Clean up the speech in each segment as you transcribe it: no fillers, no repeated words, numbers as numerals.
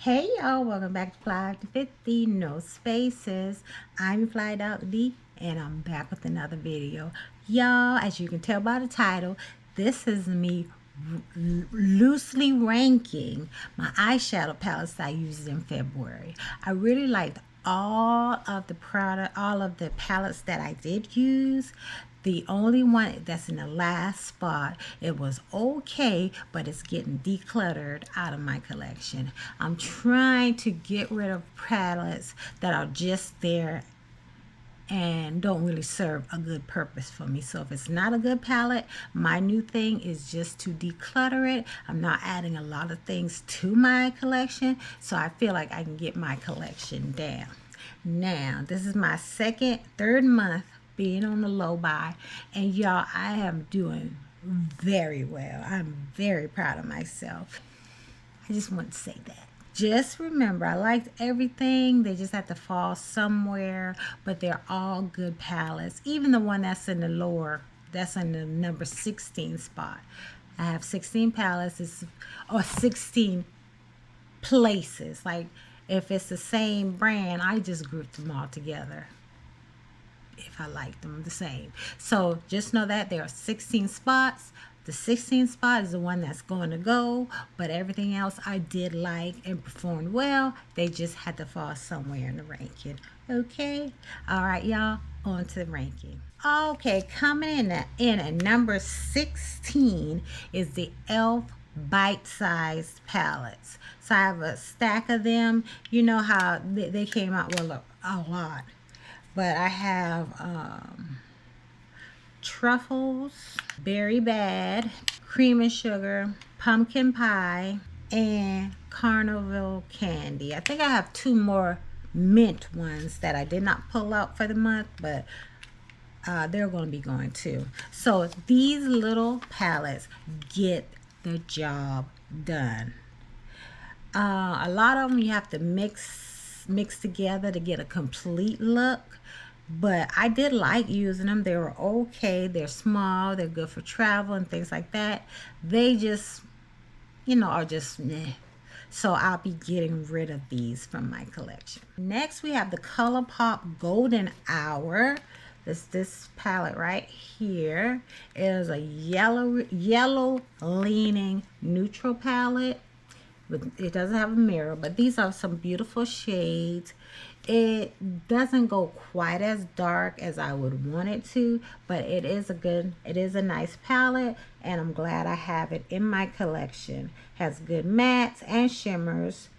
Hey y'all, welcome back to FlyafterFifty, no spaces. I'm FlyafterFifty and I'm back with another video. Y'all, as you can tell by the title, this is me loosely ranking my eyeshadow palettes that I used in February. I really liked all of the palettes that I did use. The only one that's in the last spot, it was okay, but it's getting decluttered out of my collection. I'm trying to get rid of palettes that are just there and don't really serve a good purpose for me. So if it's not a good palette, my new thing is just to declutter it. I'm not adding a lot of things to my collection, so I feel like I can get my collection down. Now, this is my third month being on the low buy, and y'all, I am doing very well. I'm very proud of myself. I just want to say that. Just remember, I liked everything. They just have to fall somewhere, but they're all good palettes. Even the one that's in the lower, that's in the number 16 spot. I have 16 palettes, or 16 places. Like, if it's the same brand, I just grouped them all together if I like them the same. So just know that there are 16 spots. The 16th spot is the one that's going to go, but everything else I did like and performed well. They just had to fall somewhere in the ranking. Okay? All right, y'all, on to the ranking. Okay, coming in at number 16 is the e.l.f. bite-sized palettes. So I have a stack of them. You know how they came out with a lot. But I have truffles, berry bad, cream and sugar, pumpkin pie, and carnival candy. I think I have two more mint ones that I did not pull out for the month, but they're going to be going too. So these little palettes get the job done. A lot of them you have to mix together to get a complete look, but I did like using them. They were okay. They're small, they're good for travel and things like that. They just, are just meh. So I'll be getting rid of these from my collection. Next we have the ColourPop Golden Hour. This palette right here is a yellow leaning neutral palette. It doesn't have a mirror, but these are some beautiful shades. It doesn't go quite as dark as I would want it to, but it is a nice palette, and I'm glad I have it in my collection. Has good mattes and shimmers,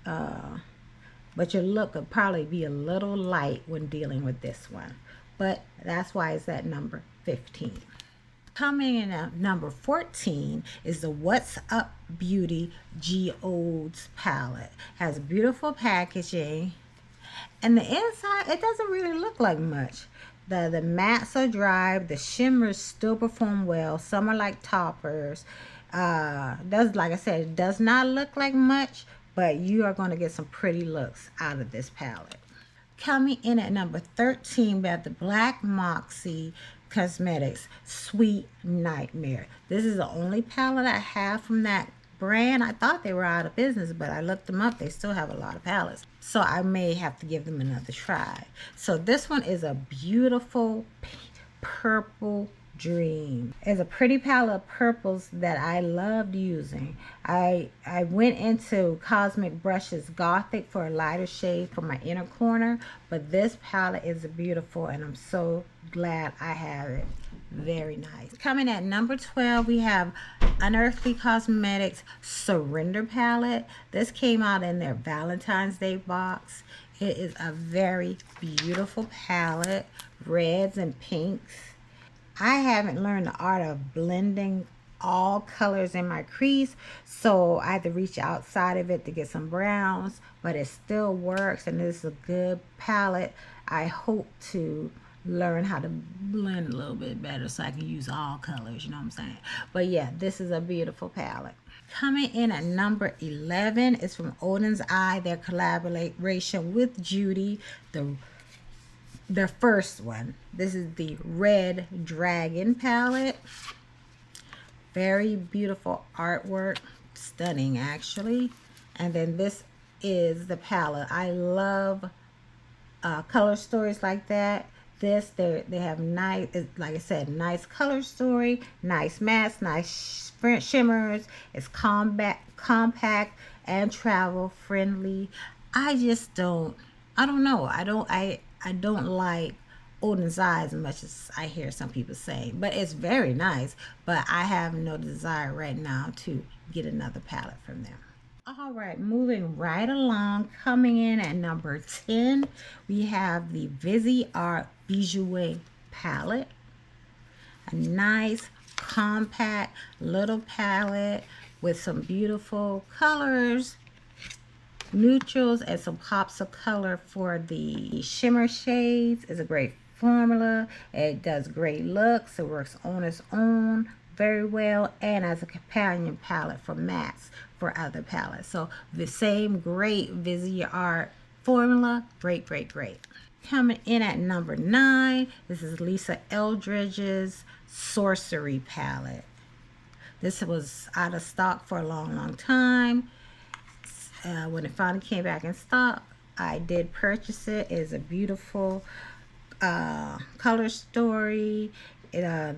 but your look could probably be a little light when dealing with this one, but that's why it's at number 15. Coming in at number 14 is the What's Up Beauty Geodes palette. Has beautiful packaging, and the inside, it doesn't really look like much. The mattes are dry, the shimmers still perform well. Some are like toppers. Like I said, it does not look like much, but you are going to get some pretty looks out of this palette. Coming in at number 13, we have the Black Moxie Cosmetics Sweet Nightmare. This is the only palette I have from that brand. I thought they were out of business, but I looked them up. They still have a lot of palettes, so I may have to give them another try. So this one is a beautiful purple dream. It's a pretty palette of purples that I loved using. I went into Cosmic Brushes Gothic for a lighter shade for my inner corner, but this palette is beautiful, and I'm so glad I have it. Very nice. Coming at number 12, we have Unearthly Cosmetics Surrender palette. This came out in their Valentine's Day box. It is a very beautiful palette, reds and pinks. I haven't learned the art of blending all colors in my crease, so I had to reach outside of it to get some browns, but it still works, and this is a good palette. I hope to learn how to blend a little bit better so I can use all colors, you know what I'm saying? But yeah, this is a beautiful palette. Coming in at number 11 is from Odin's Eye, their collaboration with Judy, their first one. This is the Red Dragon palette. Very beautiful artwork, stunning actually. And then this is the palette. I love color stories like that. They have nice, like I said, nice color story, nice mattes, nice shimmers. It's compact and travel friendly. I don't know. I don't like Odin's Eyes as much as I hear some people saying, but it's very nice. But I have no desire right now to get another palette from them. All right, moving right along, coming in at number 10, we have the Viseart Bijou palette. A nice, compact little palette with some beautiful colors, neutrals, and some pops of color for the shimmer shades. It's a great formula. It does great looks. It works on its own very well, and as a companion palette for mattes for other palettes. So the same great Viseart formula. Great. Coming in at number 9, this is Lisa Eldridge's Sorcery palette. This was out of stock for a long time. When it finally came back in stock, I did purchase it. It is a beautiful color story. I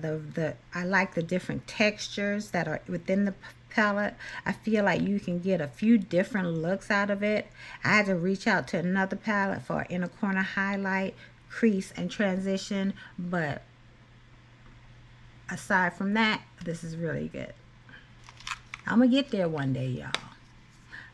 like the different textures that are within the palette. I feel like you can get a few different looks out of it. I had to reach out to another palette for inner corner highlight, crease, and transition, but aside from that, this is really good. I'm gonna get there one day, y'all.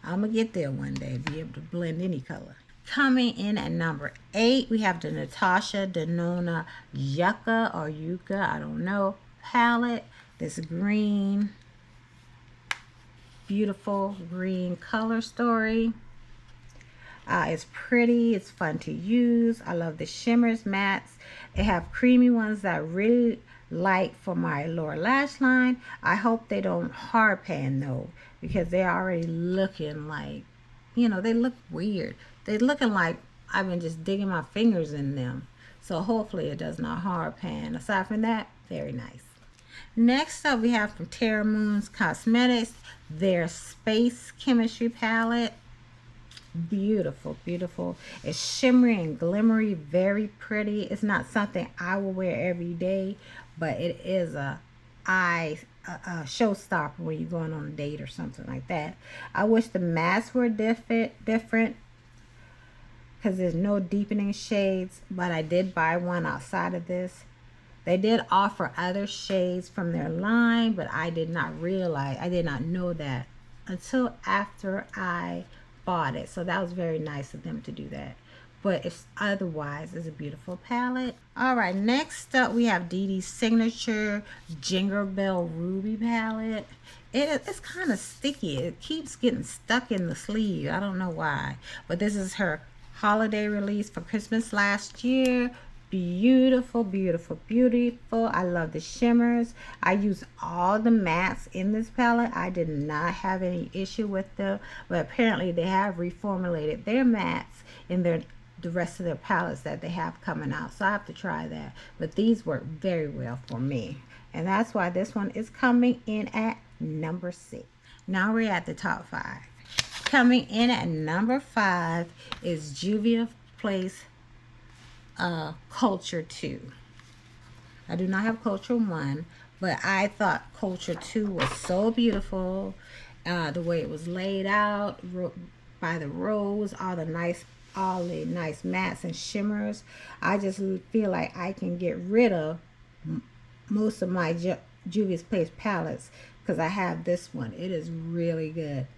I'm gonna get there one day, be able to blend any color. Coming in at number 8, we have the Natasha Denona Yucca or Yucca, I don't know, palette. This green, beautiful green color story. It's pretty, it's fun to use. I love the shimmers, mattes. They have creamy ones that I really like for my lower lash line. I hope they don't hard pan though, because they're already looking like, you know, they look weird. They're looking like I've been just digging my fingers in them. So hopefully it does not hard pan. Aside from that, very nice. Next up, we have from Terra Moon's Cosmetics, their Space Chemistry palette. Beautiful. It's shimmery and glimmery, very pretty. It's not something I will wear every day, but it is a showstopper when you're going on a date or something like that. I wish the masks were different because there's no deepening shades, but I did buy one outside of this. They did offer other shades from their line, but I did not know that until after I bought it. So that was very nice of them to do that. But otherwise it's a beautiful palette. All right, next up we have Dee Dee's signature Jingle Bell Ruby palette. It's kind of sticky. It keeps getting stuck in the sleeve. I don't know why. But this is her holiday release for Christmas last year. Beautiful. I love the shimmers. I use all the mattes in this palette. I did not have any issue with them, but apparently they have reformulated their mattes in the rest of their palettes that they have coming out, so I have to try that. But these work very well for me, and that's why this one is coming in at number 6. Now we're at the top 5. Coming in at number 5 is Juvia's Place Culture 2. I do not have Culture 1, but I thought Culture 2 was so beautiful. The way it was laid out by the rose, all the nice mattes and shimmers. I just feel like I can get rid of most of my Juvia's Place palettes because I have this one. It is really good.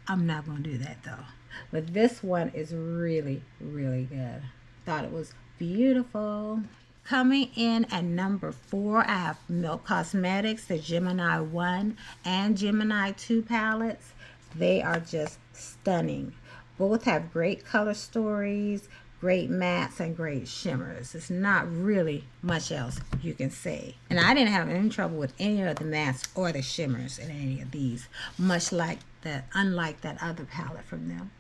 I'm not going to do that though. But this one is really good. Thought it was beautiful. Coming in at number 4, I have Milk Cosmetics, the Gemini 1 and Gemini 2 palettes. They are just stunning. Both have great color stories, great mattes, and great shimmers. It's not really much else you can say. And I didn't have any trouble with any of the mattes or the shimmers in any of these, much like that, unlike that other palette from them.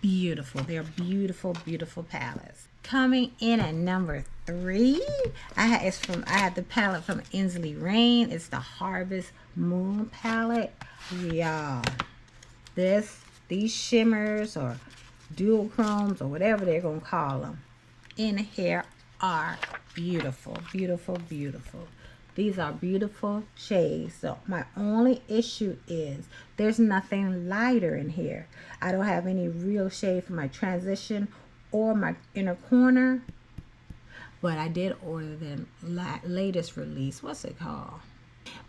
Beautiful. They're beautiful palettes. Coming in at number 3, I had the palette from Inslee Rain. It's the Harvest Moon palette. Y'all, this these shimmers or duochromes or whatever they're going to call them in here are beautiful, beautiful, beautiful. These are beautiful shades. So my only issue is there's nothing lighter in here. I don't have any real shade for my transition or my inner corner. But I did order them latest release. What's it called?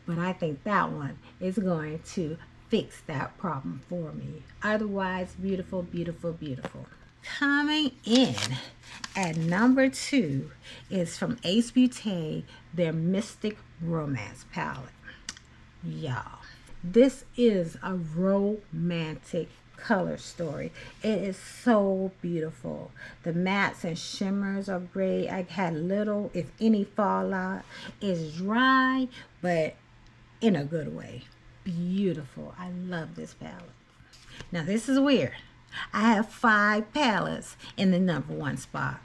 But I think that one is going to fix that problem for me. Otherwise, beautiful, beautiful, beautiful. Coming in at number 2 is from Ace Beauté, their Mystic Romance palette. Y'all, this is a romantic color story. It is so beautiful. The mattes and shimmers are great. I had little, if any, fallout. It's dry, but in a good way. Beautiful. I love this palette. Now this is weird. I have 5 palettes in the number 1 spot.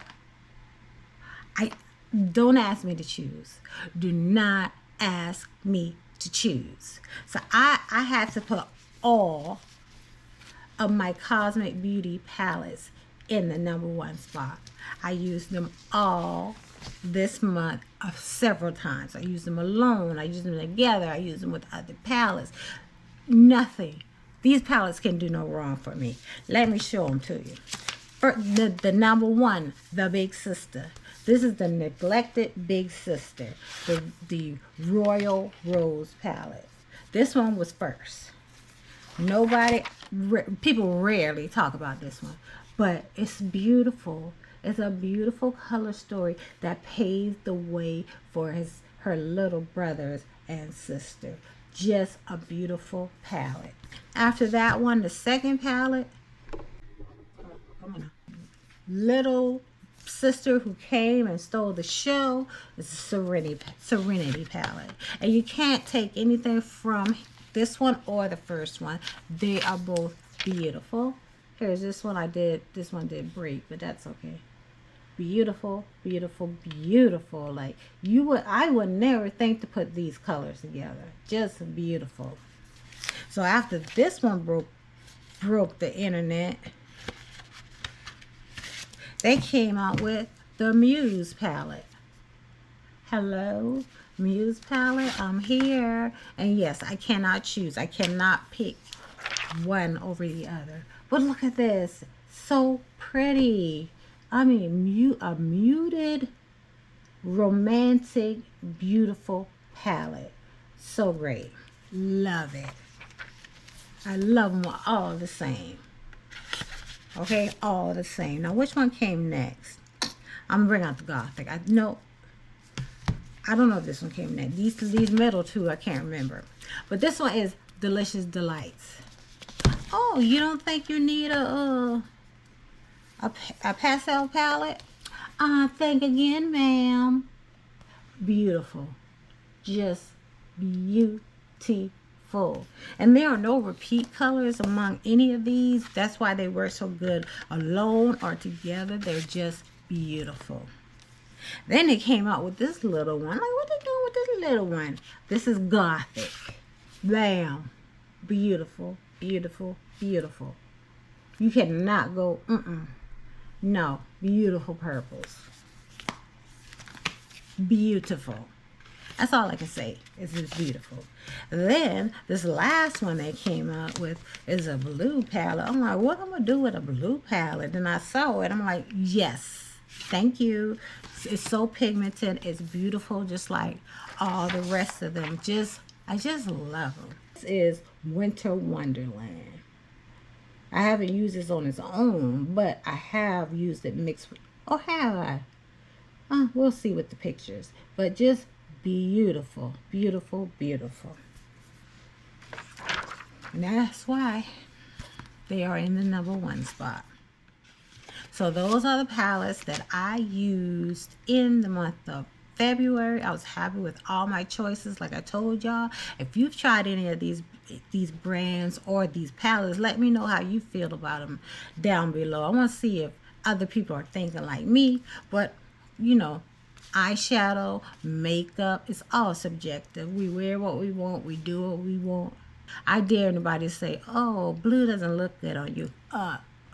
Don't ask me to choose. Do not ask me to choose. So I had to put all of my Cosmic Beauty palettes in the number 1 spot. I used them all this month several times. I used them alone. I used them together. I used them with other palettes. Nothing. These palettes can do no wrong for me. Let me show them to you. For the number 1, the Big Sister. This is the Neglected Big Sister, the Royal Rose palette. This one was first. People rarely talk about this one, but it's beautiful. It's a beautiful color story that paved the way for her little brothers and sister. Just a beautiful palette. After that one, the second palette, little sister who came and stole the show, is the Serenity palette. And you can't take anything from this one or the first one. They are both beautiful. Here's this one. This one did break, but that's okay. Beautiful, beautiful, beautiful. Like I would never think to put these colors together. Just beautiful. So after this one broke the internet, they came out with the Muse palette. Hello, Muse palette. I'm here. And yes, I cannot choose. I cannot pick one over the other. But look at this. So pretty. I mean, a muted, romantic, beautiful palette. So great. Love it. I love them all the same. Okay, all the same. Now, which one came next? I'm gonna bring out the Gothic. I don't know if this one came next. These middle two, I can't remember. But this one is Delicious Delights. Oh, you don't think you need a pastel palette? Think again, ma'am. Beautiful. Just beautiful. And there are no repeat colors among any of these. That's why they work so good alone or together. They're just beautiful. Then they came out with this little one. Like, what they doing with this little one? This is Gothic. Bam. Beautiful, beautiful, beautiful. You cannot go, No, beautiful purples. Beautiful. That's all I can say. It's just beautiful. Then this last one they came out with is a blue palette. I'm like, what am I gonna do with a blue palette? And I saw it. I'm like, yes, thank you. It's so pigmented. It's beautiful, just like all the rest of them. I just love them. This is Winter Wonderland. I haven't used this on its own, but I have used it mixed with, or have I? We'll see with the pictures. But just beautiful, beautiful, beautiful. And that's why they are in the number 1 spot. So those are the palettes that I used in the month of February. I was happy with all my choices. Like I told y'all, if you've tried any of these brands or these palettes, let me know how you feel about them down below. I want to see if other people are thinking like me. But you know, eyeshadow, makeup, it's all subjective. We wear what we want, we do what we want. I dare anybody to say, oh, blue doesn't look good on you.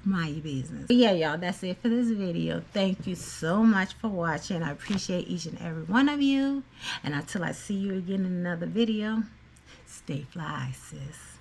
Mind your business. But yeah, y'all, that's it for this video. Thank you so much for watching. I appreciate each and every one of you. And until I see you again in another video, stay fly, sis.